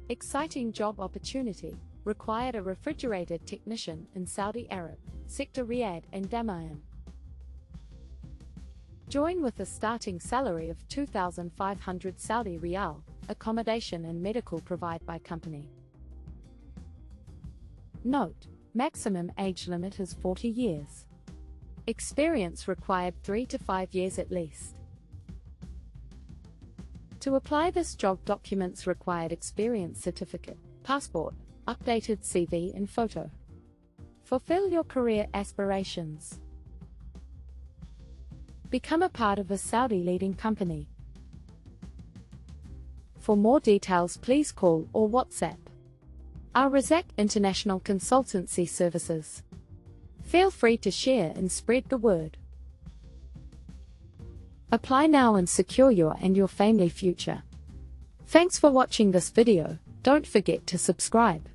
Exciting job opportunity. Required a refrigerator technician in Saudi Arab, sector Riyadh and Dammam. Join with a starting salary of 2,500 Saudi Riyal, accommodation and medical provided by company. Note: maximum age limit is 40 years. Experience required 3 to 5 years at least. To apply this job, documents required: experience certificate, passport, updated CV and photo. Fulfill your career aspirations. Become a part of a Saudi leading company. For more details, please call or WhatsApp Ar-Razzaq International Consultancy Services. Feel free to share and spread the word. Apply now and secure your and your family future. Thanks for watching this video. Don't forget to subscribe.